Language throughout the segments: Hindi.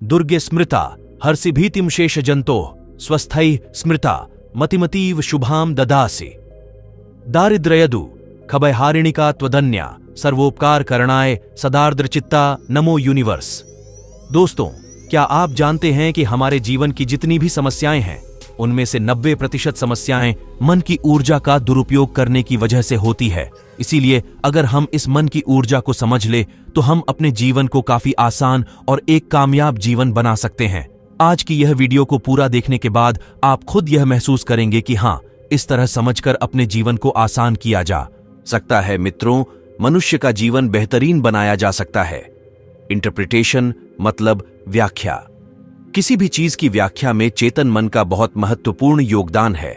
दुर्गे स्मृता हर्षिभीतिं शेषजंतो स्वस्थै स्मृता मतिमतीव शुभाम ददासि। दारिद्र्यदु खभयहारिणिका त्वदन्या सर्वोपकार करणाय सदार्द्रचित्ता नमो यूनिवर्स। दोस्तों, क्या आप जानते हैं कि हमारे जीवन की जितनी भी समस्याएं हैं उनमें से 90% समस्याएं मन की ऊर्जा का दुरुपयोग करने की वजह से होती है। इसीलिए अगर हम इस मन की ऊर्जा को समझ ले तो हम अपने जीवन को काफी आसान और एक कामयाब जीवन बना सकते हैं। आज की यह वीडियो को पूरा देखने के बाद आप खुद यह महसूस करेंगे कि हाँ, इस तरह समझकर अपने जीवन को आसान किया जा सकता है। मित्रों, मनुष्य का जीवन बेहतरीन बनाया जा सकता है। इंटरप्रिटेशन मतलब व्याख्या। किसी भी चीज की व्याख्या में चेतन मन का बहुत महत्वपूर्ण योगदान है।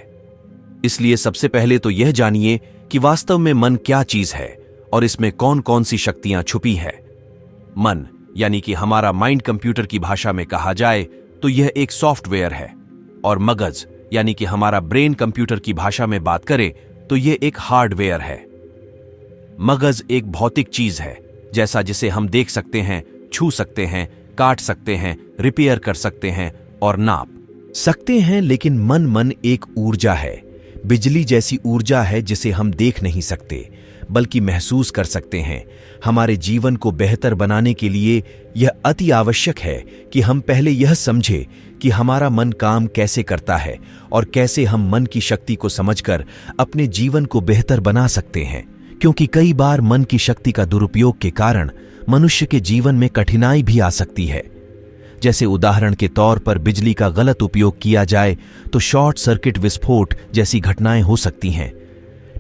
इसलिए सबसे पहले तो यह जानिए कि वास्तव में मन क्या चीज है और इसमें कौन कौन सी शक्तियां छुपी है। मन यानी कि हमारा माइंड कंप्यूटर की भाषा में कहा जाए तो यह एक सॉफ्टवेयर है, और मगज यानी कि हमारा ब्रेन कंप्यूटर की भाषा में बात करें तो यह एक हार्डवेयर है। मगज एक भौतिक चीज है, जैसा जिसे हम देख सकते हैं, छू सकते हैं, काट सकते हैं, रिपेयर कर सकते हैं और नाप सकते हैं। लेकिन मन एक ऊर्जा है, बिजली जैसी ऊर्जा है जिसे हम देख नहीं सकते बल्कि महसूस कर सकते हैं। हमारे जीवन को बेहतर बनाने के लिए यह अति आवश्यक है कि हम पहले यह समझें कि हमारा मन काम कैसे करता है और कैसे हम मन की शक्ति को समझकर अपने जीवन को बेहतर बना सकते हैं। क्योंकि कई बार मन की शक्ति का दुरुपयोग के कारण मनुष्य के जीवन में कठिनाई भी आ सकती है। जैसे उदाहरण के तौर पर बिजली का गलत उपयोग किया जाए तो शॉर्ट सर्किट, विस्फोट जैसी घटनाएं हो सकती हैं।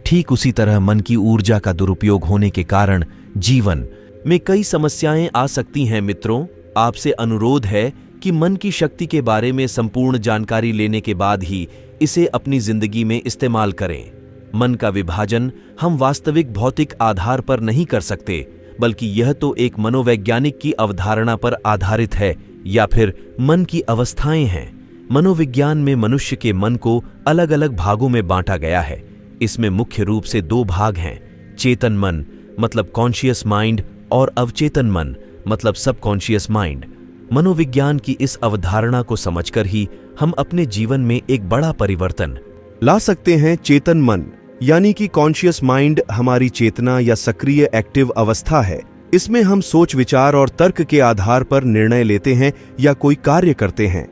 ठीक उसी तरह मन की ऊर्जा का दुरुपयोग होने के कारण जीवन में कई समस्याएं आ सकती हैं। मित्रों, आपसे अनुरोध है कि मन की शक्ति के बारे में संपूर्ण जानकारी लेने के बाद ही इसे अपनी जिंदगी में इस्तेमाल करें। मन का विभाजन हम वास्तविक भौतिक आधार पर नहीं कर सकते, बल्कि यह तो एक मनोवैज्ञानिक की अवधारणा पर आधारित है या फिर मन की अवस्थाएं हैं। मनोविज्ञान में मनुष्य के मन को अलग अलग भागों में बांटा गया है। इसमें मुख्य रूप से दो भाग हैं, चेतन मन मतलब कॉन्शियस माइंड और अवचेतन मन मतलब सबकॉन्शियस माइंड। मनोविज्ञान की इस अवधारणा को समझकर ही हम अपने जीवन में एक बड़ा परिवर्तन ला सकते हैं। चेतन मन यानी कि कॉन्शियस माइंड हमारी चेतना या सक्रिय एक्टिव अवस्था है। इसमें हम सोच, विचार और तर्क के आधार पर निर्णय लेते हैं या कोई कार्य करते हैं।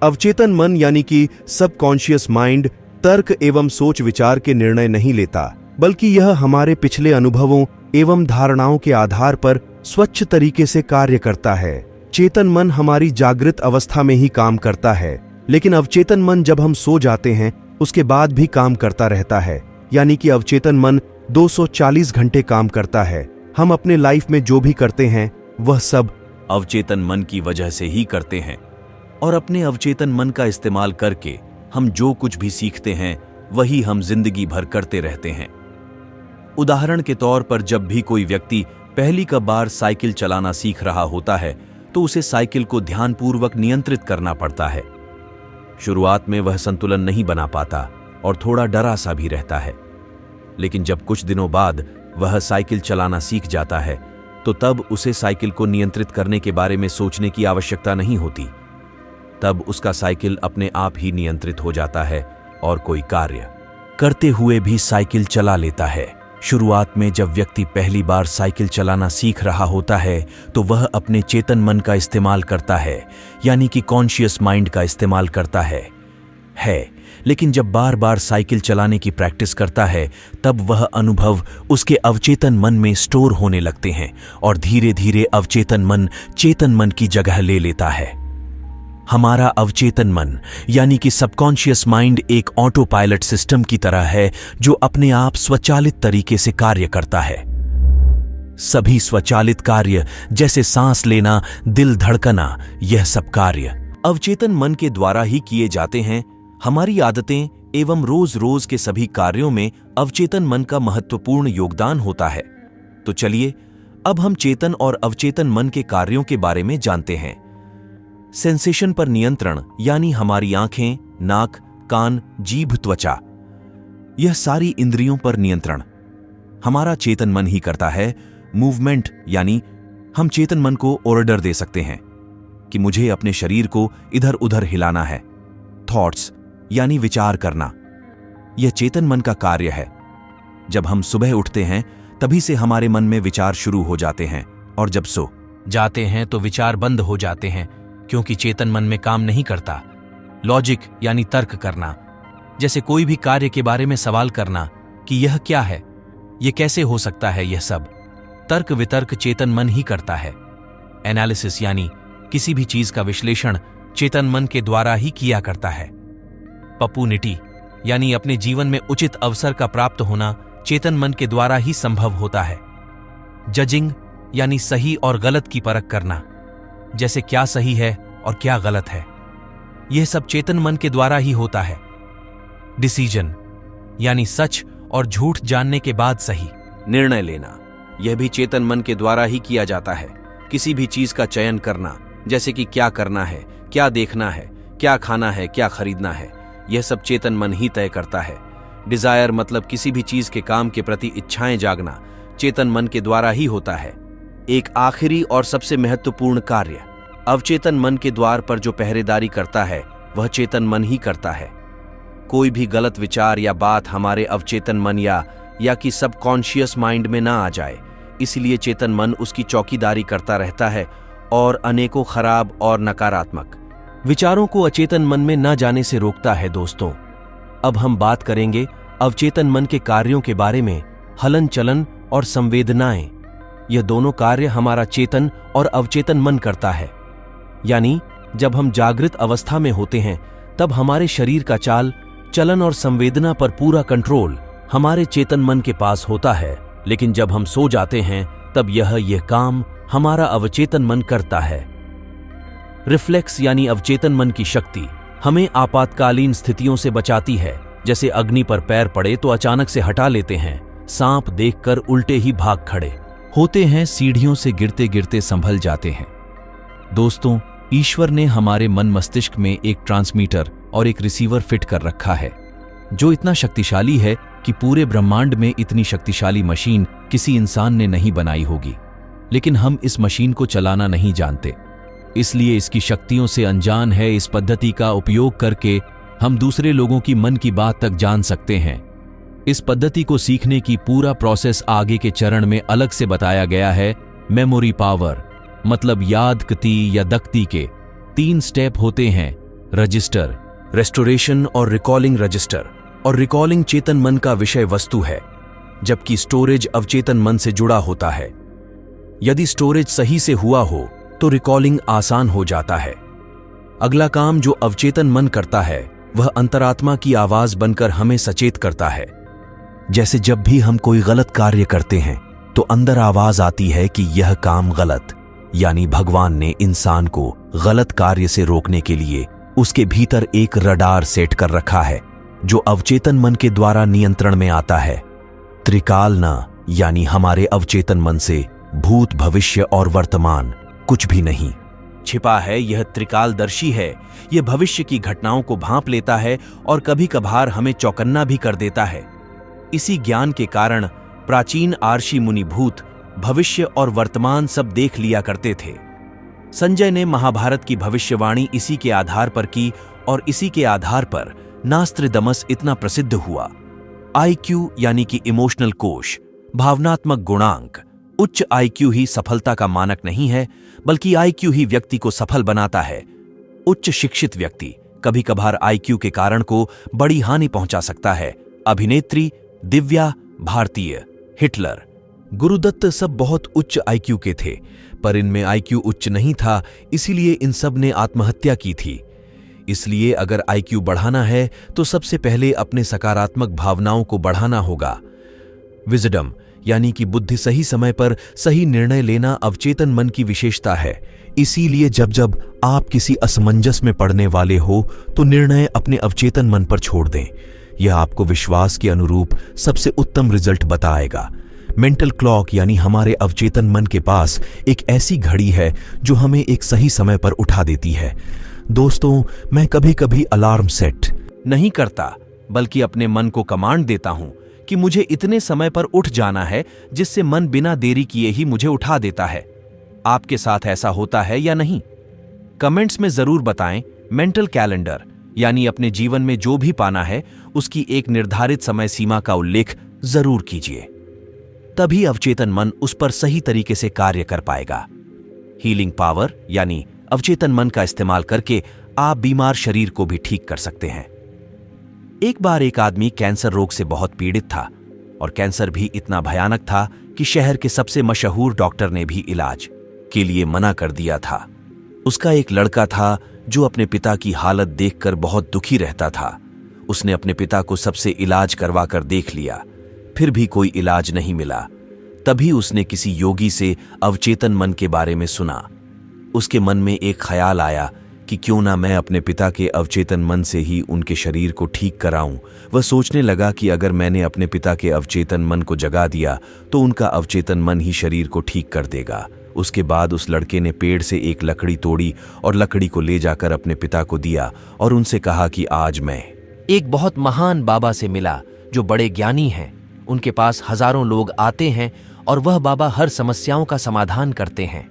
अवचेतन मन यानी कि सबकॉन्शियस माइंड तर्क एवं सोच विचार के निर्णय नहीं लेता, बल्कि यह हमारे पिछले अनुभवों एवं धारणाओं के आधार पर स्वच्छ तरीके से कार्य करता है। चेतन मन हमारी जागृत अवस्था में ही काम करता है, लेकिन अवचेतन मन जब हम सो जाते हैं उसके बाद भी काम करता रहता है। यानी कि अवचेतन मन 240 घंटे काम करता है। हम अपने लाइफ में जो भी करते हैं वह सब अवचेतन मन की वजह से ही करते हैं, और अपने अवचेतन मन का इस्तेमाल करके हम जो कुछ भी सीखते हैं वही हम जिंदगी भर करते रहते हैं। उदाहरण के तौर पर जब भी कोई व्यक्ति पहली बार साइकिल चलाना सीख रहा होता है तो उसे साइकिल को ध्यानपूर्वक नियंत्रित करना पड़ता है। शुरुआत में वह संतुलन नहीं बना पाता और थोड़ा डरा सा भी रहता है, लेकिन जब कुछ दिनों बाद वह साइकिल चलाना सीख जाता है तो तब उसे साइकिल को नियंत्रित करने के बारे में सोचने की आवश्यकता नहीं होती। तब उसका साइकिल अपने आप ही नियंत्रित हो जाता है और कोई कार्य करते हुए भी साइकिल चला लेता है। शुरुआत में जब व्यक्ति पहली बार साइकिल चलाना सीख रहा होता है तो वह अपने चेतन मन का इस्तेमाल करता है, यानी कि कॉन्शियस माइंड का इस्तेमाल करता है। लेकिन जब बार बार साइकिल चलाने की प्रैक्टिस करता है तब वह अनुभव उसके अवचेतन मन में स्टोर होने लगते हैं और धीरे धीरे अवचेतन मन चेतन मन की जगह ले लेता है। हमारा अवचेतन मन यानी कि सबकॉन्शियस माइंड एक ऑटो पायलट सिस्टम की तरह है जो अपने आप स्वचालित तरीके से कार्य करता है। सभी स्वचालित कार्य जैसे सांस लेना, दिल धड़कना, यह सब कार्य अवचेतन मन के द्वारा ही किए जाते हैं। हमारी आदतें एवं रोज रोज के सभी कार्यों में अवचेतन मन का महत्वपूर्ण योगदान होता है। तो चलिए अब हम चेतन और अवचेतन मन के कार्यों के बारे में जानते हैं। सेंसेशन पर नियंत्रण यानी हमारी आंखें, नाक, कान, जीभ, त्वचा, यह सारी इंद्रियों पर नियंत्रण हमारा चेतन मन ही करता है। मूवमेंट यानी हम चेतन मन को ऑर्डर दे सकते हैं। कि मुझे अपने शरीर को इधर उधर हिलाना है। थॉट्स यानी विचार करना, यह चेतन मन का कार्य है। जब हम सुबह उठते हैं तभी से हमारे मन में विचार शुरू हो जाते हैं, और जब सो जाते हैं तो विचार बंद हो जाते हैं, क्योंकि चेतन मन में काम नहीं करता। लॉजिक यानी तर्क करना, जैसे कोई भी कार्य के बारे में सवाल करना कि यह क्या है, यह कैसे हो सकता है, यह सब तर्क वितर्क चेतन मन ही करता है। एनालिसिस यानी किसी भी चीज का विश्लेषण चेतन मन के द्वारा ही किया करता है। पॉपुनिटी यानी अपने जीवन में उचित अवसर का प्राप्त होना चेतन मन के द्वारा ही संभव होता है। जजिंग यानी सही और गलत की परख करना, जैसे क्या सही है और क्या गलत है, यह सब चेतन मन के द्वारा ही होता है। डिसीजन यानी सच और झूठ जानने के बाद सही निर्णय लेना, यह भी चेतन मन के द्वारा ही किया जाता है। किसी भी चीज का चयन करना, जैसे कि क्या करना है, क्या देखना है, क्या खाना है, क्या खरीदना है, यह सब चेतन मन ही तय करता है। डिजायर मतलब किसी भी चीज के काम के प्रति इच्छाएं जागना चेतन मन के द्वारा ही होता है। एक आखिरी और सबसे महत्वपूर्ण कार्य अवचेतन मन के द्वार पर जो पहरेदारी करता है वह चेतन मन ही करता है। कोई भी गलत विचार या बात हमारे अवचेतन मन या कि सबकॉन्शियस माइंड में ना आ जाए, इसलिए चेतन मन उसकी चौकीदारी करता रहता है और अनेकों खराब और नकारात्मक विचारों को अचेतन मन में न जाने से रोकता है। दोस्तों, अब हम बात करेंगे अवचेतन मन के कार्यों के बारे में। हलन चलन और संवेदनाएं, यह दोनों कार्य हमारा चेतन और अवचेतन मन करता है। यानी जब हम जागृत अवस्था में होते हैं तब हमारे शरीर का चाल चलन और संवेदना पर पूरा कंट्रोल हमारे चेतन मन के पास होता है, लेकिन जब हम सो जाते हैं तब यह काम हमारा अवचेतन मन करता है। रिफ्लेक्स यानी अवचेतन मन की शक्ति हमें आपातकालीन स्थितियों से बचाती है। जैसे अग्नि पर पैर पड़े तो अचानक से हटा लेते हैं, सांप देखकर उल्टे ही भाग खड़े होते हैं, सीढ़ियों से गिरते गिरते संभल जाते हैं। दोस्तों, ईश्वर ने हमारे मन मस्तिष्क में एक ट्रांसमीटर और एक रिसीवर फिट कर रखा है, जो इतना शक्तिशाली है कि पूरे ब्रह्मांड में इतनी शक्तिशाली मशीन किसी इंसान ने नहीं बनाई होगी। लेकिन हम इस मशीन को चलाना नहीं जानते, इसलिए इसकी शक्तियों से अनजान है। इस पद्धति का उपयोग करके हम दूसरे लोगों की मन की बात तक जान सकते हैं। इस पद्धति को सीखने की पूरा प्रोसेस आगे के चरण में अलग से बताया गया है। मेमोरी पावर मतलब यादकती या दक्ति के 3 स्टेप होते हैं: रजिस्टर, रेस्टोरेशन और रिकॉलिंग। रजिस्टर और रिकॉलिंग चेतन मन का विषय वस्तु है, जबकि स्टोरेज अवचेतन मन से जुड़ा होता है। यदि स्टोरेज सही से हुआ हो तो रिकॉलिंग आसान हो जाता है। अगला काम जो अवचेतन मन करता है वह अंतरात्मा की आवाज बनकर हमें सचेत करता है। जैसे जब भी हम कोई गलत कार्य करते हैं तो अंदर आवाज आती है कि यह काम गलत, यानी भगवान ने इंसान को गलत कार्य से रोकने के लिए उसके भीतर एक रडार सेट कर रखा है, जो अवचेतन मन के द्वारा नियंत्रण में आता है। त्रिकालना यानी हमारे अवचेतन मन से भूत, भविष्य और वर्तमान कुछ भी नहीं छिपा है। यह त्रिकालदर्शी है, यह भविष्य की घटनाओं को भांप लेता है और कभी कभार हमें चौकन्ना भी कर देता है। इसी ज्ञान के कारण प्राचीन आर्षि मुनि भूत, भविष्य और वर्तमान सब देख लिया करते थे। संजय ने महाभारत की भविष्यवाणी इसी के आधार पर की और इसी के आधार पर नास्त्रिदमस इतना प्रसिद्ध हुआ। आईक्यू यानी कि इमोशनल कोश, भावनात्मक गुणांक। उच्च आईक्यू ही सफलता का मानक नहीं है, बल्कि आईक्यू ही व्यक्ति को सफल बनाता है। उच्च शिक्षित व्यक्ति कभी कभार आईक्यू के कारण को बड़ी हानि पहुंचा सकता है। अभिनेत्री दिव्या भारतीय, हिटलर, गुरुदत्त सब बहुत उच्च आईक्यू के थे, पर इनमें आईक्यू उच्च नहीं था, इसीलिए इन सब ने आत्महत्या की थी। इसलिए अगर आईक्यू बढ़ाना है तो सबसे पहले अपने सकारात्मक भावनाओं को बढ़ाना होगा। विजडम यानी कि बुद्धि, सही समय पर सही निर्णय लेना अवचेतन मन की विशेषता है। इसीलिए जब जब आप किसी असमंजस में पड़ने वाले हो तो निर्णय अपने अवचेतन मन पर छोड़ दें। यह आपको विश्वास के अनुरूप सबसे उत्तम रिजल्ट बताएगा। मेंटल क्लॉक यानी हमारे अवचेतन मन के पास एक ऐसी घड़ी है जो हमें एक सही समय पर उठा देती है। दोस्तों, मैं कभी कभी अलार्म सेट नहीं करता, बल्कि अपने मन को कमांड देता हूं कि मुझे इतने समय पर उठ जाना है, जिससे मन बिना देरी किए ही मुझे उठा देता है। आपके साथ ऐसा होता है या नहीं? कमेंट्स में जरूर बताएं मेंटल कैलेंडर यानी अपने जीवन में जो भी पाना है उसकी एक निर्धारित समय सीमा का उल्लेख जरूर कीजिए। तभी अवचेतन मन उस पर सही तरीके से कार्य कर पाएगा। हीलिंग पावर यानी अवचेतन मन का इस्तेमाल करके आप बीमार शरीर को भी ठीक कर सकते हैं। एक बार एक आदमी कैंसर रोग से बहुत पीड़ित था और कैंसर भी इतना भयानक था कि शहर के सबसे मशहूर डॉक्टर ने भी इलाज के लिए मना कर दिया था। उसका एक लड़का था जो अपने पिता की हालत देखकर बहुत दुखी रहता था। उसने अपने पिता को सबसे इलाज करवा कर देख लिया, फिर भी कोई इलाज नहीं मिला। तभी उसने किसी योगी से अवचेतन मन के बारे में सुना। उसके मन में एक ख्याल आया कि क्यों ना मैं अपने पिता के अवचेतन मन से ही उनके शरीर को ठीक कराऊं। वह सोचने लगा कि अगर मैंने अपने पिता के अवचेतन मन को जगा दिया तो उनका अवचेतन मन ही शरीर को ठीक कर देगा। उसके बाद उस लड़के ने पेड़ से एक लकड़ी तोड़ी और लकड़ी को ले जाकर अपने पिता को दिया और उनसे कहा कि आज मैं एक बहुत महान बाबा से मिला जो बड़े ज्ञानी हैं। उनके पास हजारों लोग आते हैं और वह बाबा हर समस्याओं का समाधान करते हैं।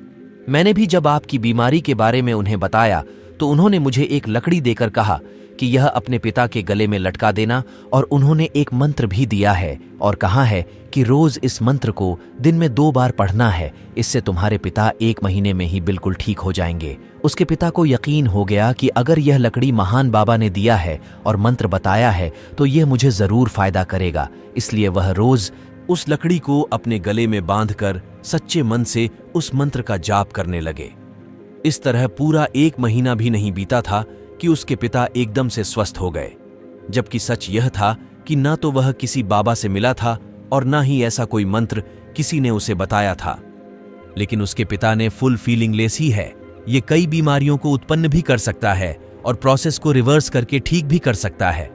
मैंने भी जब आपकी बीमारी के बारे में उन्हें बताया तो उन्होंने मुझे एक लकड़ी देकर कहा कि यह अपने पिता के गले में लटका देना, और उन्होंने एक मंत्र भी दिया है और कहा है कि रोज इस मंत्र को दिन में 2 बार पढ़ना है। इससे तुम्हारे पिता 1 महीने में ही बिल्कुल ठीक हो जाएंगे। उसके पिता को यकीन हो गया कि अगर यह लकड़ी महान बाबा ने दिया है और मंत्र बताया है तो यह मुझे जरूर फायदा करेगा। इसलिए वह रोज उस लकड़ी को अपने गले में बांधकर सच्चे मन से उस मंत्र का जाप करने लगे। इस तरह पूरा 1 महीना भी नहीं बीता था कि उसके पिता एकदम से स्वस्थ हो गए। जबकि सच यह था कि ना तो वह किसी बाबा से मिला था और ना ही ऐसा कोई मंत्र किसी ने उसे बताया था। लेकिन उसके पिता ने फुल फीलिंगलेस ही है, ये कई बीमारियों को उत्पन्न भी कर सकता है और प्रोसेस को रिवर्स करके ठीक भी कर सकता है।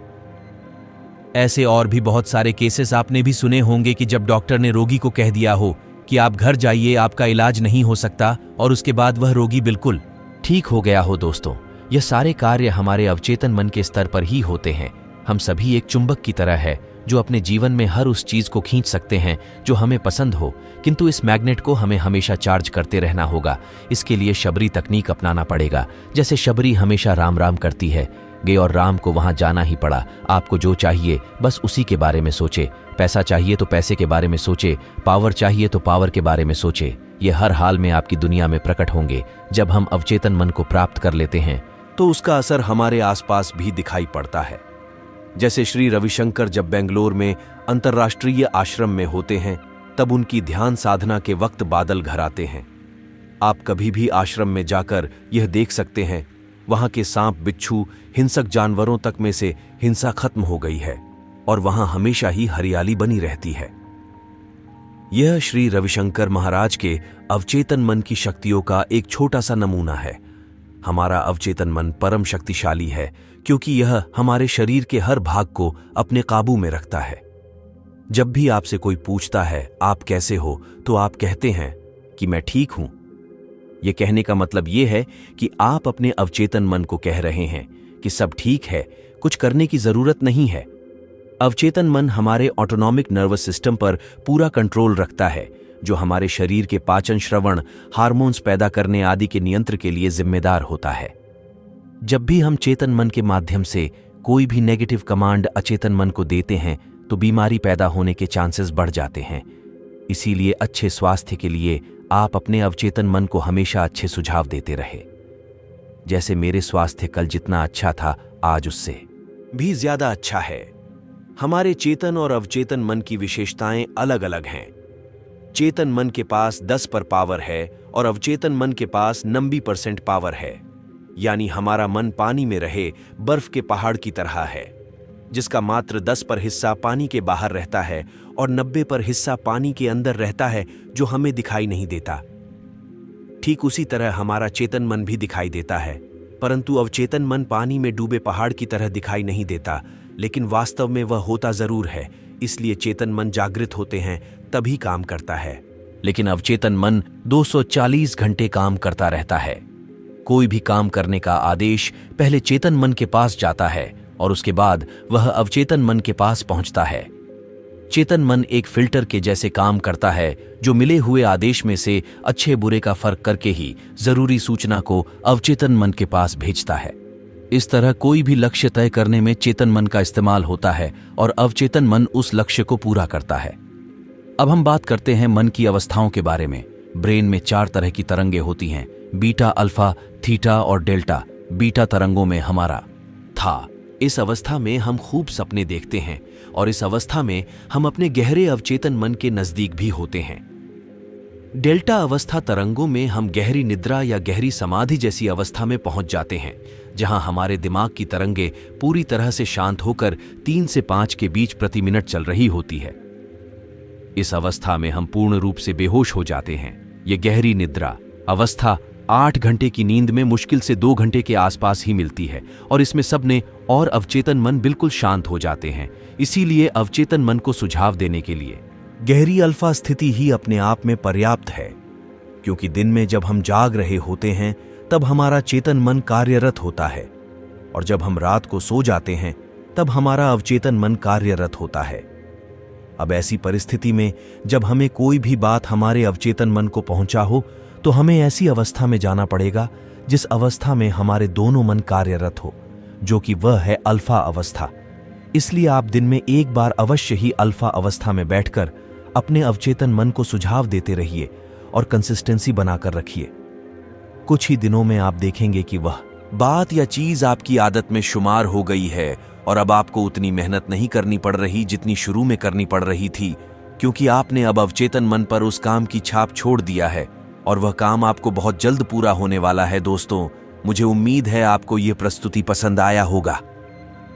ऐसे और भी बहुत सारे केसेस आपने भी सुने होंगे कि जब डॉक्टर ने रोगी को कह दिया हो कि आप घर जाइए, आपका इलाज नहीं हो सकता, और उसके बाद वह रोगी बिल्कुल ठीक हो गया हो। दोस्तों, यह सारे कार्य हमारे अवचेतन मन के स्तर पर ही होते हैं। हम सभी एक चुंबक की तरह है जो अपने जीवन में हर उस चीज को खींच सकते हैं जो हमें पसंद हो, किंतु इस मैग्नेट को हमें हमेशा चार्ज करते रहना होगा। इसके लिए शबरी तकनीक अपनाना पड़ेगा। जैसे शबरी हमेशा राम राम करती है गे और राम को वहां जाना ही पड़ा। आपको जो चाहिए बस उसी के बारे में सोचे। पैसा चाहिए तो पैसे के बारे में सोचे, पावर चाहिए तो पावर के बारे में सोचे। ये हर हाल में आपकी दुनिया में प्रकट होंगे। जब हम अवचेतन मन को प्राप्त कर लेते हैं तो उसका असर हमारे आसपास भी दिखाई पड़ता है। जैसे श्री रविशंकर जब बेंगलोर में अंतर्राष्ट्रीय आश्रम में होते हैं तब उनकी ध्यान साधना के वक्त बादल घर आते हैं। आप कभी भी आश्रम में जाकर यह देख सकते हैं, वहां के सांप, बिच्छू, हिंसक जानवरों तक में से हिंसा खत्म हो गई है और वहां हमेशा ही हरियाली बनी रहती है। यह श्री रविशंकर महाराज के अवचेतन मन की शक्तियों का एक छोटा सा नमूना है। हमारा अवचेतन मन परम शक्तिशाली है क्योंकि यह हमारे शरीर के हर भाग को अपने काबू में रखता है। जब भी आपसे कोई पूछता है आप कैसे हो तो आप कहते हैं कि मैं ठीक हूं। यह कहने का मतलब यह है कि आप अपने अवचेतन मन को कह रहे हैं कि सब ठीक है, कुछ करने की जरूरत नहीं है। अवचेतन मन हमारे ऑटोनॉमिक नर्वस सिस्टम पर पूरा कंट्रोल रखता है, जो हमारे शरीर के पाचन, श्रवण, हार्मोन्स पैदा करने आदि के नियंत्रण के लिए जिम्मेदार होता है। जब भी हम चेतन मन के माध्यम से कोई भी नेगेटिव कमांड अचेतन मन को देते हैं तो बीमारी पैदा होने के चांसेस बढ़ जाते हैं। इसीलिए अच्छे स्वास्थ्य के लिए आप अपने अवचेतन मन को हमेशा अच्छे सुझाव देते रहे। जैसे मेरे स्वास्थ्य कल जितना अच्छा था आज उससे भी ज्यादा अच्छा है। हमारे चेतन और अवचेतन मन की विशेषताएं अलग अलग हैं। चेतन मन के पास 10 पर पावर है और अवचेतन मन के पास 90% पावर है। यानी हमारा मन पानी में रहे बर्फ के पहाड़ की तरह है, जिसका मात्र 10 पर हिस्सा पानी के बाहर रहता है और 90 पर हिस्सा पानी के अंदर रहता है, जो हमें दिखाई नहीं देता। ठीक उसी तरह हमारा चेतन मन भी दिखाई देता है, परंतु अवचेतन मन पानी में डूबे पहाड़ की तरह दिखाई नहीं देता, लेकिन वास्तव में वह होता जरूर है। इसलिए चेतन मन जागृत होते हैं तभी काम करता है, लेकिन अवचेतन मन 240 घंटे काम करता रहता है। कोई भी काम करने का आदेश पहले चेतन मन के पास जाता है और उसके बाद वह अवचेतन मन के पास पहुंचता है। चेतन मन एक फिल्टर के जैसे काम करता है, जो मिले हुए आदेश में से अच्छे बुरे का फर्क करके ही जरूरी सूचना को अवचेतन मन के पास भेजता है। इस तरह कोई भी लक्ष्य तय करने में चेतन मन का इस्तेमाल होता है और अवचेतन मन उस लक्ष्य को पूरा करता है। अब हम बात करते हैं मन की अवस्थाओं के बारे में। ब्रेन में 4 तरह की तरंगें होती हैं, बीटा, अल्फा, थीटा और डेल्टा। बीटा तरंगों में हमारा था। इस अवस्था में हम खूब सपने देखते हैं और इस अवस्था में हम अपने गहरे अवचेतन मन के नजदीक भी होते हैं। डेल्टा अवस्था तरंगों में हम गहरी निद्रा या गहरी समाधि जैसी अवस्था में पहुंच जाते हैं, जहां हमारे दिमाग की तरंगें पूरी तरह से शांत होकर 3 से 5 के बीच प्रति मिनट चल रही होती है। इस अवस्था में हम पूर्ण रूप से बेहोश हो जाते हैं। यह गहरी निद्रा अवस्था 8 घंटे की नींद में मुश्किल से 2 घंटे के आसपास ही मिलती है और इसमें सबने और अवचेतन मन बिल्कुल शांत हो जाते हैं। इसीलिए अवचेतन मन को सुझाव देने के लिए गहरी अल्फा स्थिति ही अपने आप में पर्याप्त है, क्योंकि दिन में जब हम जाग रहे होते हैं तब हमारा चेतन मन कार्यरत होता है और जब हम रात को सो जाते हैं तब हमारा अवचेतन मन कार्यरत होता है। अब ऐसी परिस्थिति में जब हमें कोई भी बात हमारे अवचेतन मन को पहुंचा हो तो हमें ऐसी अवस्था में जाना पड़ेगा जिस अवस्था में हमारे दोनों मन कार्यरत हो, जो कि वह है अल्फा अवस्था। इसलिए आप दिन में एक बार अवश्य ही अल्फा अवस्था में बैठकर अपने अवचेतन मन को सुझाव देते रहिए और कंसिस्टेंसी बनाकर रखिए। कुछ ही दिनों में आप देखेंगे कि वह बात या चीज आपकी आदत में शुमार हो गई है और अब आपको उतनी मेहनत नहीं करनी पड़ रही जितनी शुरू में करनी पड़ रही थी, क्योंकि आपने अब अवचेतन मन पर उस काम की छाप छोड़ दिया है और वह काम आपको बहुत जल्द पूरा होने वाला है। दोस्तों, मुझे उम्मीद है आपको यह प्रस्तुति पसंद आया होगा।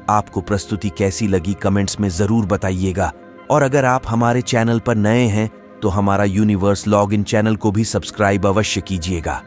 आपको प्रस्तुति कैसी लगी कमेंट्स में जरूर बताइएगा और अगर आप हमारे चैनल पर नए हैं तो हमारा यूनिवर्स लॉगिन चैनल को भी सब्सक्राइब अवश्य कीजिएगा।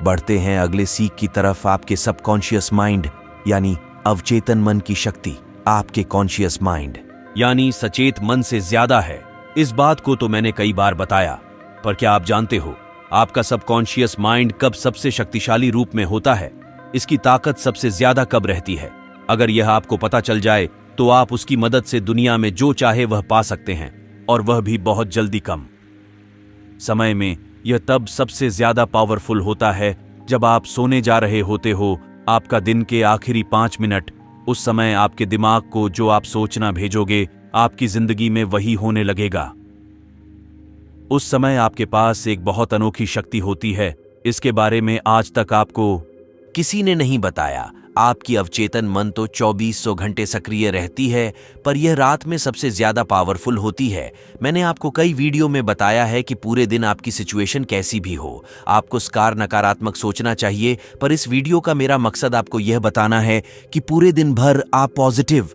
बढ़ते हैं अगले सीख की तरफ। आपके सबकॉन्शियस माइंड यानी अवचेतन मन की शक्ति आपके कॉन्शियस माइंड यानी सचेत मन से ज्यादा है। इस बात को तो मैंने कई बार बताया, पर क्या आप जानते हो आपका सबकॉन्शियस माइंड कब सबसे शक्तिशाली रूप में होता है? इसकी ताकत सबसे ज्यादा कब रहती है? अगर यह आपको पता चल जाए तो आप उसकी मदद से दुनिया में जो चाहे वह पा सकते हैं, और वह भी बहुत जल्दी कम समय में। यह तब सबसे ज्यादा पावरफुल होता है जब आप सोने जा रहे होते हो। आपका दिन के आखिरी 5 मिनट, उस समय आपके दिमाग को जो आप सोचना भेजोगे आपकी जिंदगी में वही होने लगेगा। उस समय आपके पास एक बहुत अनोखी शक्ति होती है। इसके बारे में आज तक आपको किसी ने नहीं बताया। आपकी अवचेतन मन तो 2400 घंटे सक्रिय रहती है, पर यह रात में सबसे ज्यादा पावरफुल होती है। मैंने आपको कई वीडियो में बताया है कि पूरे दिन आपकी सिचुएशन कैसी भी हो, आपको स्कार नकारात्मक सोचना चाहिए, पर इस वीडियो का मेरा मकसद आपको यह बताना है कि पूरे दिन भर आप पॉजिटिव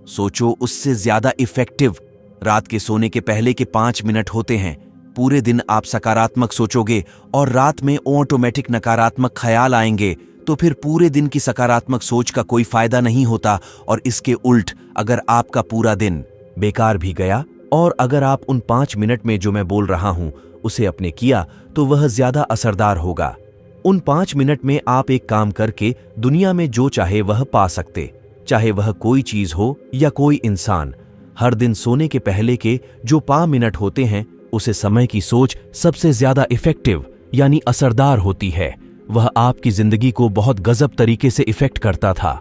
सोचो। उससे ज्यादा इफेक्टिव रात के सोने के पहले के 5 मिनट होते हैं। पूरे दिन आप सकारात्मक सोचोगे और रात में ऑटोमेटिक नकारात्मक ख्याल आएंगे, तो फिर पूरे दिन की सकारात्मक सोच का कोई फायदा नहीं होता। और इसके उल्ट अगर आपका पूरा दिन बेकार भी गया और अगर आप उन 5 मिनट में जो मैं बोल रहा हूं उसे अपने किया तो वह ज्यादा असरदार होगा। उन 5 मिनट में आप एक काम करके दुनिया में जो चाहे वह पा सकते, चाहे वह कोई चीज हो या कोई इंसान। हर दिन सोने के पहले के जो 5 मिनट होते हैं उसे समय की सोच सबसे ज्यादा इफेक्टिव यानी असरदार होती है। वह आपकी जिंदगी को बहुत गजब तरीके से इफेक्ट करता था।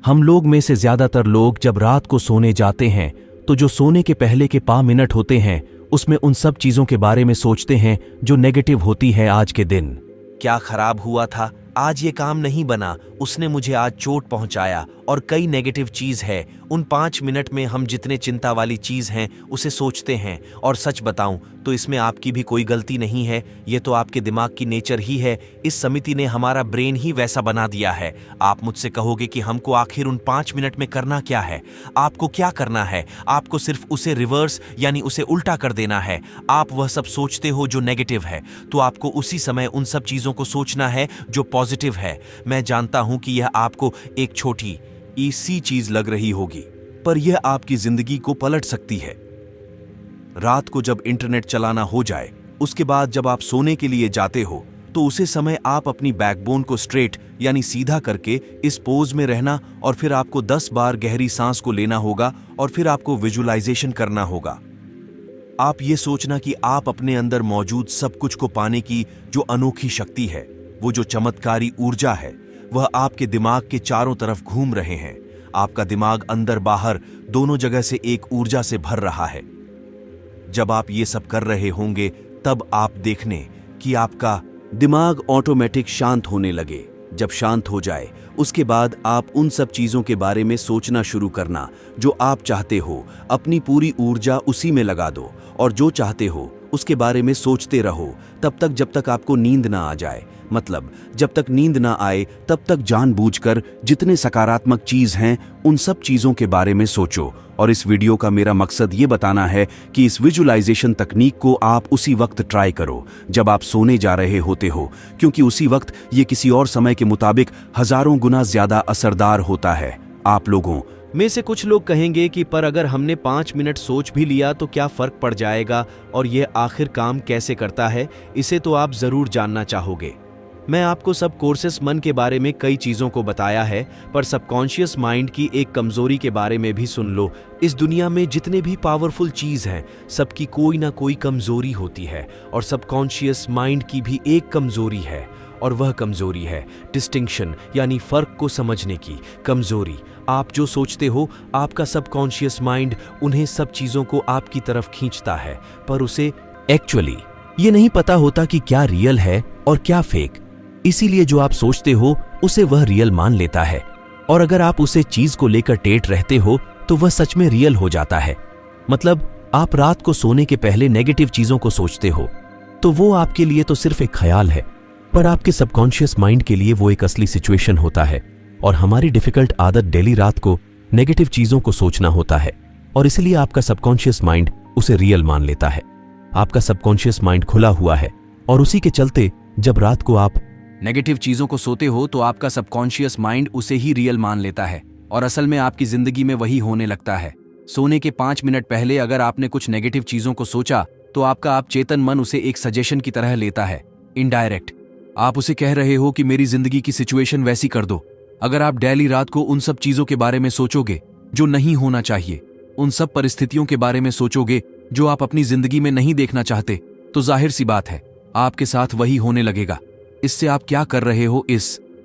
हम लोग में से ज्यादातर लोग जब रात को सोने जाते हैं तो जो सोने के पहले के 5 मिनट होते हैं उसमें उन सब चीजों के बारे में सोचते हैं जो नेगेटिव होती है। आज के दिन क्या खराब हुआ था, आज ये काम नहीं बना, उसने मुझे आज चोट पहुंचाया, और कई नेगेटिव चीज है। उन 5 मिनट में हम जितने चिंता वाली चीज हैं उसे सोचते हैं। और सच बताऊं तो इसमें आपकी भी कोई गलती नहीं है, ये तो आपके दिमाग की नेचर ही है। इस समिति ने हमारा ब्रेन ही वैसा बना दिया है। आप मुझसे कहोगे कि हमको आखिर उन 5 मिनट में करना क्या है? आपको क्या करना है? आपको सिर्फ उसे रिवर्स यानी उसे उल्टा कर देना है। आप वह सब सोचते हो जो नेगेटिव है, तो आपको उसी समय उन सब चीजों को सोचना है जो पॉजिटिव है। मैं जानता हूं कि यह आपको एक छोटी सी चीज लग रही होगी, पर यह आपकी जिंदगी को पलट सकती है। रात को जब इंटरनेट चलाना हो जाए, उसके बाद जब आप सोने के लिए जाते हो तो उसे समय आप अपनी बैकबोन को स्ट्रेट यानी सीधा करके इस पोज में रहना और फिर आपको 10 बार गहरी सांस को लेना होगा और फिर आपको विजुअलाइजेशन करना होगा। आप ये सोचना कि आप अपने अंदर मौजूद सब कुछ को पाने की जो अनोखी शक्ति है, वो जो चमत्कारी ऊर्जा है, वह आपके दिमाग के चारों तरफ घूम रहे हैं। आपका दिमाग अंदर बाहर दोनों जगह से एक ऊर्जा से भर रहा है। जब आप ये सब कर रहे होंगे तब आप देखने कि आपका दिमाग ऑटोमेटिक शांत होने लगे। जब शांत हो जाए उसके बाद आप उन सब चीजों के बारे में सोचना शुरू करना जो आप चाहते हो। अपनी पूरी ऊर्जा उसी में लगा दो और जो चाहते हो उसके बारे में सोचते रहो तब तक जब तक आपको नींद ना आ जाए। मतलब जब तक नींद ना आए तब तक जानबूझकर जितने सकारात्मक चीज हैं उन सब चीजों के बारे में सोचो। और इस वीडियो का मेरा मकसद ये बताना है कि इस विजुअलाइजेशन तकनीक को आप उसी वक्त ट्राई करो जब आप सोने जा रहे होते हो, क्योंकि उसी वक्त ये किसी और समय के मुताबिक हजारों गुना ज्यादा असरदार होता है। आप लोगों में से कुछ लोग कहेंगे कि पर अगर हमने 5 मिनट सोच भी लिया तो क्या फर्क पड़ जाएगा और यह आखिर काम कैसे करता है, इसे तो आप जरूर जानना चाहोगे। मैं आपको सब कोर्सेस मन के बारे में कई चीजों को बताया है, पर सबकॉन्शियस माइंड की एक कमजोरी के बारे में भी सुन लो। इस दुनिया में जितने भी पावरफुल चीज हैं सबकी कोई ना कोई कमजोरी होती है और सबकॉन्शियस माइंड की भी एक कमजोरी है और वह कमजोरी है डिस्टिंक्शन यानी फर्क को समझने की कमजोरी। आप जो सोचते हो आपका सबकॉन्शियस माइंड उन्हें सब चीजों को आपकी तरफ खींचता है, पर उसे एक्चुअली ये नहीं पता होता कि क्या रियल है और क्या फेक। इसीलिए जो आप सोचते हो उसे वह रियल मान लेता है और अगर आप उसे चीज को लेकर टेट रहते हो तो वह सच में रियल हो जाता है। मतलब आप रात को सोने के पहले नेगेटिव चीजों को सोचते हो तो वो आपके लिए तो सिर्फ एक ख्याल है, पर आपके सबकॉन्शियस माइंड के लिए वो एक असली सिचुएशन होता है। और हमारी डिफिकल्ट आदत डेली रात को नेगेटिव चीजों को सोचना होता है और इसलिए आपका सबकॉन्शियस माइंड उसे रियल मान लेता है। आपका सबकॉन्शियस माइंड खुला हुआ है और उसी के चलते जब रात को आप नेगेटिव चीजों को सोते हो तो आपका सबकॉन्शियस माइंड उसे ही रियल मान लेता है और असल में आपकी जिंदगी में वही होने लगता है। सोने के 5 मिनट पहले अगर आपने कुछ नेगेटिव चीजों को सोचा तो आपका आप चेतन मन उसे एक सजेशन की तरह लेता है। इनडायरेक्ट आप उसे कह रहे हो कि मेरी जिंदगी की सिचुएशन वैसी कर दो। अगर आप डेली रात को उन सब चीजों के बारे में सोचोगे जो नहीं होना चाहिए, उन सब परिस्थितियों के बारे में सोचोगे जो आप अपनी जिंदगी में नहीं देखना चाहते, तो जाहिर सी बात है आपके साथ वही होने लगेगा। इससे आप क्या कर रहे हो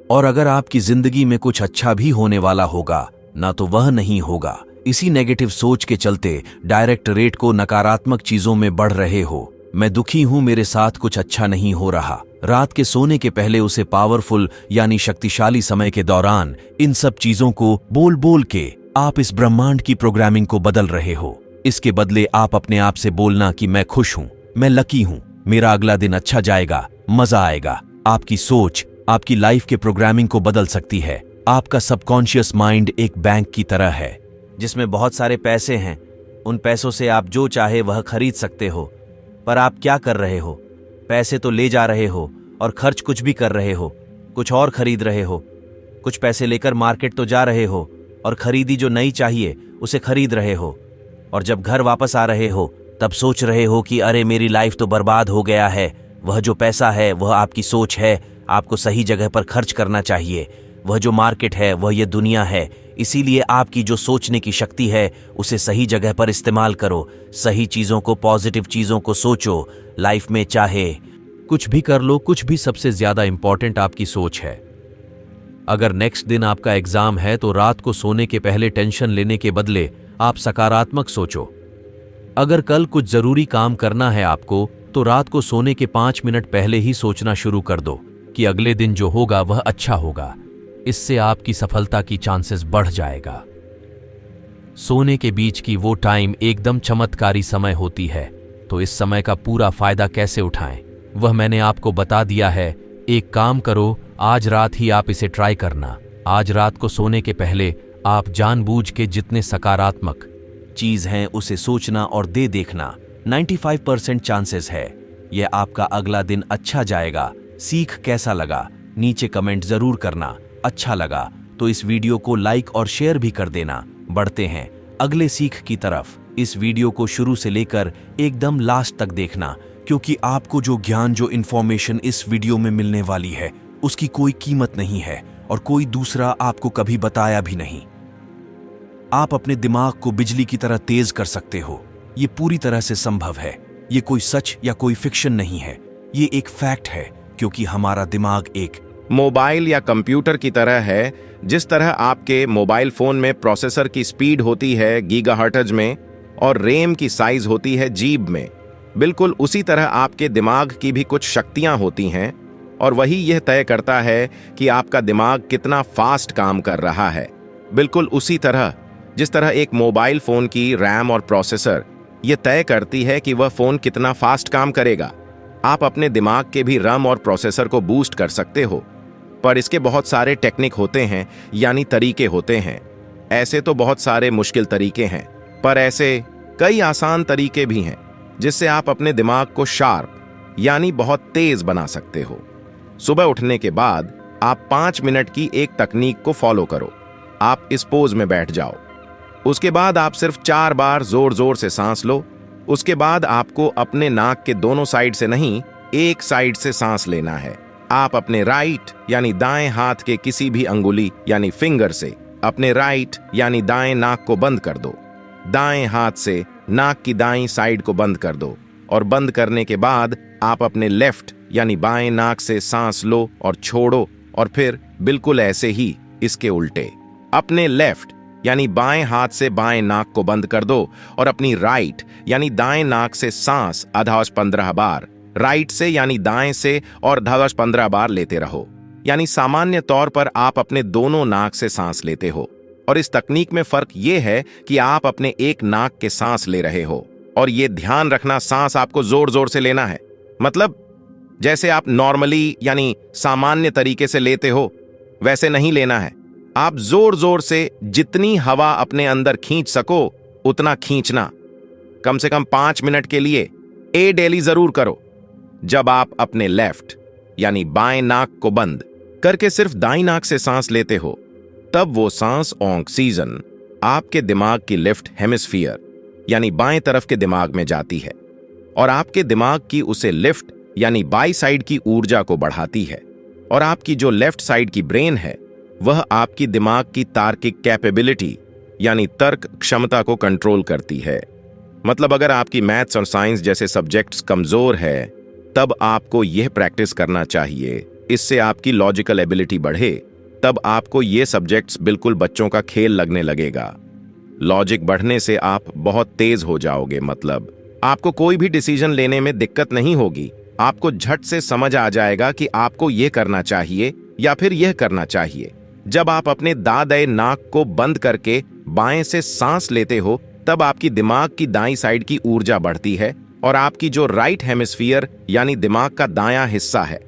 और अगर आपकी जिंदगी में कुछ अच्छा भी होने वाला होगा ना तो वह नहीं होगा। इसी नेगेटिव सोच के चलते डायरेक्ट रेट को नकारात्मक चीजों में बढ़ रहे हो। मैं दुखी हूं, मेरे साथ कुछ अच्छा नहीं हो रहा। रात के सोने के पहले उसे पावरफुल यानी शक्तिशाली समय के दौरान इन सब चीजों को बोल बोल के आप इस ब्रह्मांड की प्रोग्रामिंग को बदल रहे हो। इसके बदले आप अपने आप से बोलना कि मैं खुश हूं, मैं लकी हूं, मेरा अगला दिन अच्छा जाएगा, मजा आएगा। आपकी सोच आपकी लाइफ के प्रोग्रामिंग को बदल सकती है। आपका सबकॉन्शियस माइंड एक बैंक की तरह है जिसमें बहुत सारे पैसे हैं। उन पैसों से आप जो चाहे वह खरीद सकते हो, पर आप क्या कर रहे हो? पैसे तो ले जा रहे हो और खर्च कुछ भी कर रहे हो, कुछ और खरीद रहे हो। कुछ पैसे लेकर मार्केट तो जा रहे हो और खरीदी जो नहीं चाहिए उसे खरीद रहे हो, और जब घर वापस आ रहे हो तब सोच रहे हो कि अरे मेरी लाइफ तो बर्बाद हो गया है। वह जो पैसा है वह आपकी सोच है, आपको सही जगह पर खर्च करना चाहिए। वह जो मार्केट है वह ये दुनिया है, इसीलिए आपकी जो सोचने की शक्ति है उसे सही जगह पर इस्तेमाल करो। सही चीजों को, पॉजिटिव चीजों को सोचो। लाइफ में चाहे कुछ भी कर लो, कुछ भी सबसे ज्यादा इंपॉर्टेंट आपकी सोच है। अगर नेक्स्ट दिन आपका एग्जाम है तो रात को सोने के पहले टेंशन लेने के बदले आप सकारात्मक सोचो। अगर कल कुछ जरूरी काम करना है आपको तो रात को सोने के 5 मिनट पहले ही सोचना शुरू कर दो कि अगले दिन जो होगा वह अच्छा होगा। इससे आपकी सफलता की चांसेस बढ़ जाएगा। सोने के बीच की वो टाइम एकदम चमत्कारी समय होती है, तो इस समय का पूरा फायदा कैसे उठाएं वह मैंने आपको बता दिया है। एक काम करो, आज रात ही आप इसे ट्राई करना। आज रात को सोने के पहले आप जानबूझ के जितने सकारात्मक चीज हैं उसे सोचना और दे देखना। 95% चांसेस है यह आपका अगला दिन अच्छा जाएगा। सीख कैसा लगा नीचे कमेंट जरूर करना। अच्छा लगा तो इस वीडियो को लाइक और शेयर भी कर देना। बढ़ते हैं अगले सीख की तरफ। इस वीडियो को शुरू से लेकर एकदम लास्ट तक देखना, क्योंकि आपको जो ज्ञान, जो इंफॉर्मेशन इस वीडियो में मिलने वाली है, उसकी कोई कीमत नहीं है और कोई दूसरा आपको कभी बताया भी नहीं। आप अपने दिमाग को बिजली की तरह तेज कर सकते हो। ये पूरी तरह से संभव है। ये कोई सच या कोई फिक्शन नहीं है, ये एक फैक्ट है, क्योंकि हमारा दिमाग एक मोबाइल या कंप्यूटर की तरह है। जिस तरह आपके मोबाइल फोन में प्रोसेसर की स्पीड होती है गीगाहर्ट्ज में और रैम की साइज होती है जीब में, बिल्कुल उसी तरह आपके दिमाग की भी कुछ शक्तियां होती हैं और वही यह तय करता है कि आपका दिमाग कितना फास्ट काम कर रहा है। बिल्कुल उसी तरह जिस तरह एक मोबाइल फोन की रैम और प्रोसेसर यह तय करती है कि वह फोन कितना फास्ट काम करेगा, आप अपने दिमाग के भी रैम और प्रोसेसर को बूस्ट कर सकते हो। पर इसके बहुत सारे टेक्निक होते हैं, यानी तरीके होते हैं। ऐसे तो बहुत सारे मुश्किल तरीके हैं, पर ऐसे कई आसान तरीके भी हैं जिससे आप अपने दिमाग को शार्प यानी बहुत तेज बना सकते हो। सुबह उठने के बाद आप 5 मिनट की एक तकनीक को फॉलो करो। आप इस पोज में बैठ जाओ। उसके बाद आप सिर्फ 4 बार जोर जोर से सांस लो। उसके बाद आपको अपने नाक के दोनों साइड से नहीं, एक साइड से सांस लेना है। आप अपने राइट यानी दाएं हाथ के किसी भी अंगुली यानी फिंगर से अपने राइट यानी दाएं नाक को बंद कर दो। दाएं हाथ से नाक की दाईं साइड को बंद कर दो और बंद करने के बाद आप अपने लेफ्ट यानी बाएं नाक से सांस लो और छोड़ो और फिर बिल्कुल ऐसे ही इसके उल्टे अपने लेफ्ट यानी बाएं हाथ से बाएं नाक को बंद कर दो और अपनी राइट यानी दाएं नाक से सांस 15 बार, राइट से यानी दाएं से और 15 बार लेते रहो। यानी सामान्य तौर पर आप अपने दोनों नाक से सांस लेते हो और इस तकनीक में फर्क यह है कि आप अपने एक नाक के सांस ले रहे हो और यह ध्यान रखना सांस आपको जोर जोर से लेना है। मतलब जैसे आप नॉर्मली यानी सामान्य तरीके से लेते हो वैसे नहीं लेना है। आप जोर जोर से जितनी हवा अपने अंदर खींच सको उतना खींचना। कम से कम 5 मिनट के लिए डेली जरूर करो। जब आप अपने लेफ्ट यानी बाएं नाक को बंद करके सिर्फ दाईं नाक से सांस लेते हो, तब वो सांस ऑक्सीजन आपके दिमाग की लेफ्ट हेमिस्फीयर यानी बाएं तरफ के दिमाग में जाती है और आपके दिमाग की उसे लेफ्ट यानी बाई साइड की ऊर्जा को बढ़ाती है। और आपकी जो लेफ्ट साइड की ब्रेन है वह आपकी दिमाग की तार्किक कैपेबिलिटी यानी तर्क क्षमता को कंट्रोल करती है। मतलब अगर आपकी मैथ्स और साइंस जैसे सब्जेक्ट्स कमजोर है, तब आपको यह प्रैक्टिस करना चाहिए। इससे आपकी लॉजिकल एबिलिटी बढ़े, तब आपको ये सब्जेक्ट्स बिल्कुल बच्चों का खेल लगने लगेगा। लॉजिक बढ़ने से आप बहुत तेज हो जाओगे। मतलब आपको कोई भी डिसीजन लेने में दिक्कत नहीं होगी। आपको झट से समझ आ जाएगा कि आपको यह करना चाहिए या फिर यह करना चाहिए। जब आप अपने दाएं नाक को बंद करके बाएं से सांस लेते हो, तब आपकी दिमाग की दाईं साइड की ऊर्जा बढ़ती है और आपकी जो राइट हेमिस्फीयर यानी दिमाग का दायां हिस्सा है,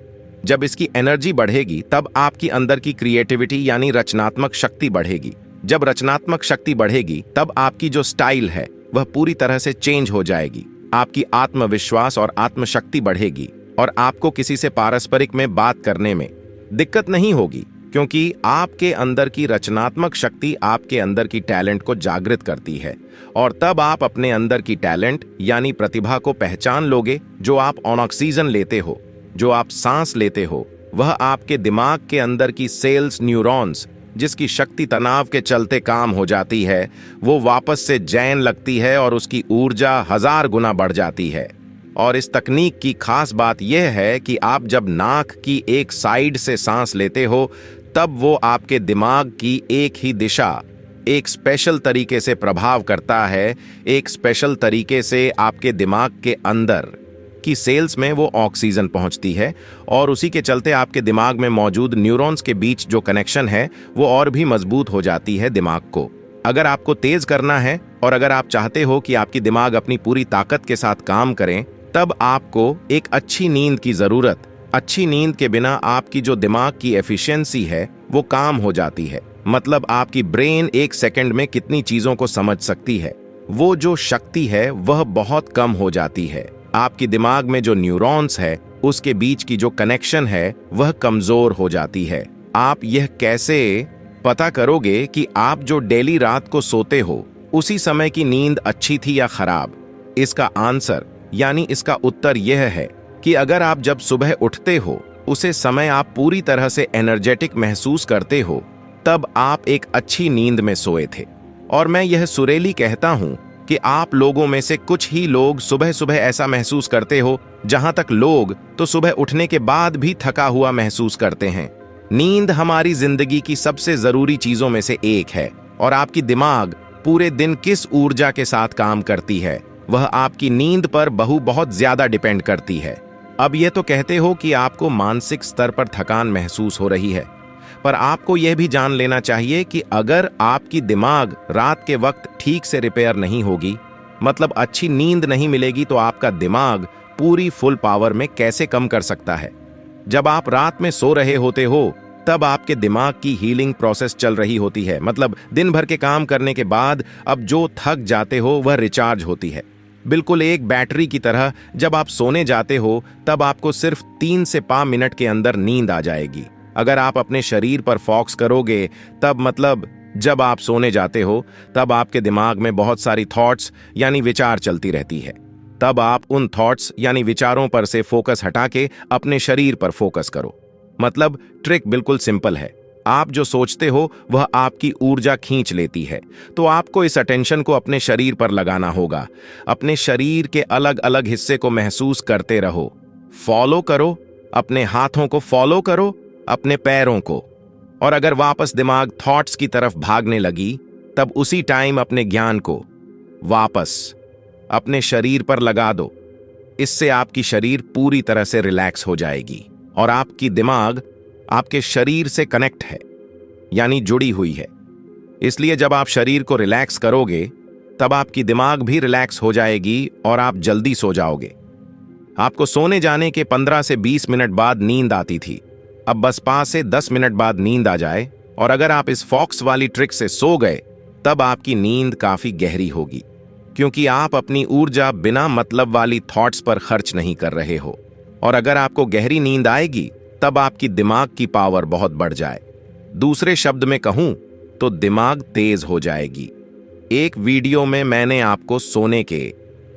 जब इसकी एनर्जी बढ़ेगी तब आपकी अंदर की क्रिएटिविटी यानी रचनात्मक शक्ति बढ़ेगी। जब रचनात्मक शक्ति बढ़ेगी तब आपकी जो स्टाइल है वह पूरी तरह से चेंज हो जाएगी। आपकी आत्मविश्वास और आत्मशक्ति बढ़ेगी और आपको किसी से पारस्परिक में बात करने में दिक्कत नहीं होगी, क्योंकि आपके अंदर की रचनात्मक शक्ति आपके अंदर की टैलेंट को जागृत करती है। और तब आप अपने अंदर की टैलेंट यानी प्रतिभा को पहचान लोगे। जो आप ऑक्सीजन लेते हो, जो आप सांस लेते हो, वह आपके दिमाग के अंदर की सेल्स न्यूरॉन्स जिसकी शक्ति तनाव के चलते काम हो जाती है, वो वापस से जैन लगती है और उसकी ऊर्जा 1000 गुना बढ़ जाती है। और इस तकनीक की खास बात यह है कि आप जब नाक की एक साइड से सांस लेते हो, तब वो आपके दिमाग की एक ही दिशा एक स्पेशल तरीके से प्रभाव करता है। एक स्पेशल तरीके से आपके दिमाग के अंदर की सेल्स में वो ऑक्सीजन पहुंचती है और उसी के चलते आपके दिमाग में मौजूद न्यूरॉन्स के बीच जो कनेक्शन है वो और भी मजबूत हो जाती है दिमाग को। अगर आपको तेज करना है और अगर आप चाहते हो कि आपकी दिमाग अपनी पूरी ताकत के साथ काम करें, तब आपको एक अच्छी नींद की जरूरत। अच्छी नींद के बिना आपकी जो दिमाग की एफिशिएंसी है वो काम हो जाती है। मतलब आपकी ब्रेन 1 सेकंड में कितनी चीजों को समझ सकती है, वो जो शक्ति है वह बहुत कम हो जाती है। आपकी दिमाग में जो न्यूरॉन्स है उसके बीच की जो कनेक्शन है वह कमजोर हो जाती है। आप यह कैसे पता करोगे कि आप जो डेली रात को सोते हो उसी समय की नींद अच्छी थी या खराब? इसका आंसर यानी इसका उत्तर यह है कि अगर आप जब सुबह उठते हो उसे समय आप पूरी तरह से एनर्जेटिक महसूस करते हो, तब आप एक अच्छी नींद में सोए थे। और मैं यह सुरेली कहता हूं कि आप लोगों में से कुछ ही लोग सुबह सुबह ऐसा महसूस करते हो, जहां तक लोग तो सुबह उठने के बाद भी थका हुआ महसूस करते हैं। नींद हमारी जिंदगी की सबसे जरूरी चीजों में से एक है और आपकी दिमाग पूरे दिन किस ऊर्जा के साथ काम करती है वह आपकी नींद पर बहुत ज्यादा डिपेंड करती है। अब यह तो कहते हो कि आपको मानसिक स्तर पर थकान महसूस हो रही है, पर आपको यह भी जान लेना चाहिए कि अगर आपकी दिमाग रात के वक्त ठीक से रिपेयर नहीं होगी, मतलब अच्छी नींद नहीं मिलेगी, तो आपका दिमाग पूरी फुल पावर में कैसे काम कर सकता है। जब आप रात में सो रहे होते हो तब आपके दिमाग की हीलिंग प्रोसेस चल रही होती है, मतलब दिन भर के काम करने के बाद अब जो थक जाते हो वह रिचार्ज होती है। बिल्कुल एक बैटरी की तरह जब आप सोने जाते हो तब आपको सिर्फ 3 से 5 मिनट के अंदर नींद आ जाएगी। अगर आप अपने शरीर पर फोकस करोगे तब, मतलब जब आप सोने जाते हो तब आपके दिमाग में बहुत सारी थॉट्स यानी विचार चलती रहती है। तब आप उन थॉट्स यानी विचारों पर से फोकस हटा के अपने शरीर पर फोकस करो। मतलब ट्रिक बिल्कुल सिंपल है, आप जो सोचते हो वह आपकी ऊर्जा खींच लेती है, तो आपको इस अटेंशन को अपने शरीर पर लगाना होगा। अपने शरीर के अलग अलग हिस्से को महसूस करते रहो, फॉलो करो, अपने हाथों को फॉलो करो, अपने पैरों को, और अगर वापस दिमाग थॉट्स की तरफ भागने लगी तब उसी टाइम अपने ज्ञान को वापस अपने शरीर पर लगा दो। इससे आपकी शरीर पूरी तरह से रिलैक्स हो जाएगी और आपकी दिमाग आपके शरीर से कनेक्ट है, यानी जुड़ी हुई है। इसलिए जब आप शरीर को रिलैक्स करोगे तब आपकी दिमाग भी रिलैक्स हो जाएगी और आप जल्दी सो जाओगे। आपको सोने जाने के 15 से 20 मिनट बाद नींद आती थी, अब बस 5 से 10 मिनट बाद नींद आ जाए, और अगर आप इस फॉक्स वाली ट्रिक से सो गए तब आपकी नींद काफी गहरी होगी, क्योंकि आप अपनी ऊर्जा बिना मतलब वाली थॉट्स पर खर्च नहीं कर रहे हो। और अगर आपको गहरी नींद आएगी तब आपकी दिमाग की पावर बहुत बढ़ जाए। दूसरे शब्द में कहूं तो दिमाग तेज हो जाएगी। एक वीडियो में मैंने आपको सोने के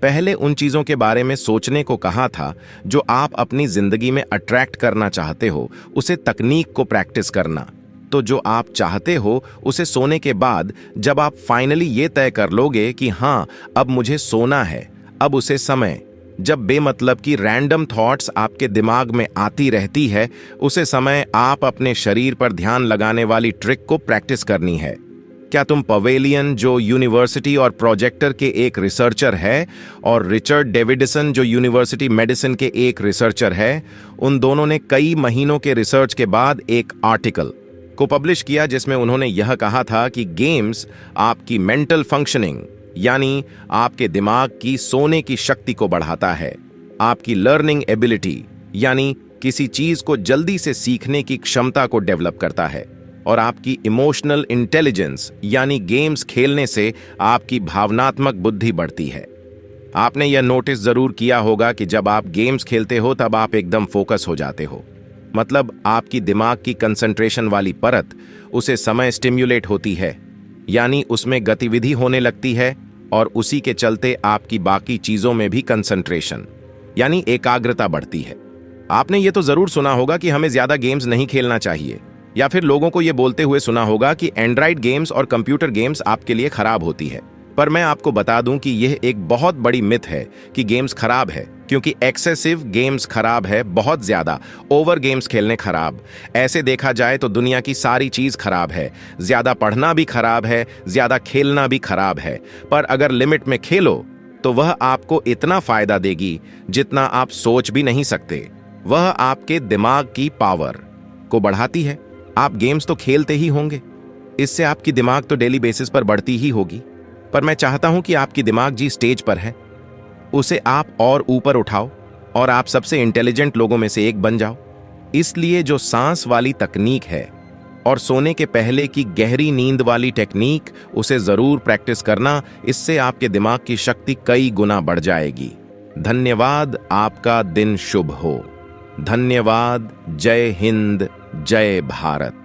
पहले उन चीजों के बारे में सोचने को कहा था जो आप अपनी जिंदगी में अट्रैक्ट करना चाहते हो, उसे तकनीक को प्रैक्टिस करना। तो जो आप चाहते हो उसे सोने के बाद जब आप फाइनली ये तय कर लोगे कि हाँ अब मुझे सोना है, अब उसे समय जब बेमतलब की रैंडम थॉट्स आपके दिमाग में आती रहती है, उसे समय आप अपने शरीर पर ध्यान लगाने वाली ट्रिक को प्रैक्टिस करनी है। क्या तुम पवेलियन जो यूनिवर्सिटी और प्रोजेक्टर के एक रिसर्चर है और रिचर्ड डेविडसन जो यूनिवर्सिटी मेडिसिन के एक रिसर्चर है, उन दोनों ने कई महीनों के रिसर्च के बाद एक आर्टिकल को पब्लिश किया जिसमें उन्होंने यह कहा था कि गेम्स आपकी मेंटल फंक्शनिंग यानी आपके दिमाग की सोने की शक्ति को बढ़ाता है, आपकी लर्निंग एबिलिटी यानी किसी चीज को जल्दी से सीखने की क्षमता को डेवलप करता है, और आपकी इमोशनल इंटेलिजेंस यानी गेम्स खेलने से आपकी भावनात्मक बुद्धि बढ़ती है। आपने यह नोटिस जरूर किया होगा कि जब आप गेम्स खेलते हो तब आप एकदम फोकस हो जाते हो, मतलब आपकी दिमाग की कंसंट्रेशन वाली परत उसे समय स्टिम्युलेट होती है, यानी उसमें गतिविधि होने लगती है, और उसी के चलते आपकी बाकी चीजों में भी कंसंट्रेशन यानी एकाग्रता बढ़ती है। आपने ये तो जरूर सुना होगा कि हमें ज्यादा गेम्स नहीं खेलना चाहिए, या फिर लोगों को ये बोलते हुए सुना होगा कि एंड्रॉइड गेम्स और कंप्यूटर गेम्स आपके लिए खराब होती है। पर मैं आपको बता दूं कि यह एक बहुत बड़ी मिथ है कि गेम्स खराब है, क्योंकि एक्सेसिव गेम्स खराब है, बहुत ज्यादा ओवर गेम्स खेलने खराब। ऐसे देखा जाए तो दुनिया की सारी चीज खराब है, ज्यादा पढ़ना भी खराब है, ज्यादा खेलना भी खराब है, पर अगर लिमिट में खेलो तो वह आपको इतना फायदा देगी जितना आप सोच भी नहीं सकते। वह आपके दिमाग की पावर को बढ़ाती है। आप गेम्स तो खेलते ही होंगे, इससे आपकी दिमाग तो डेली बेसिस पर बढ़ती ही होगी, पर मैं चाहता हूं कि आपकी दिमाग जी स्टेज पर है, उसे आप और ऊपर उठाओ और आप सबसे इंटेलिजेंट लोगों में से एक बन जाओ। इसलिए जो सांस वाली तकनीक है और सोने के पहले की गहरी नींद वाली टेक्निक, उसे जरूर प्रैक्टिस करना, इससे आपके दिमाग की शक्ति कई गुना बढ़ जाएगी। धन्यवाद, आपका दिन शुभ हो। धन्यवाद। जय हिंद, जय भारत।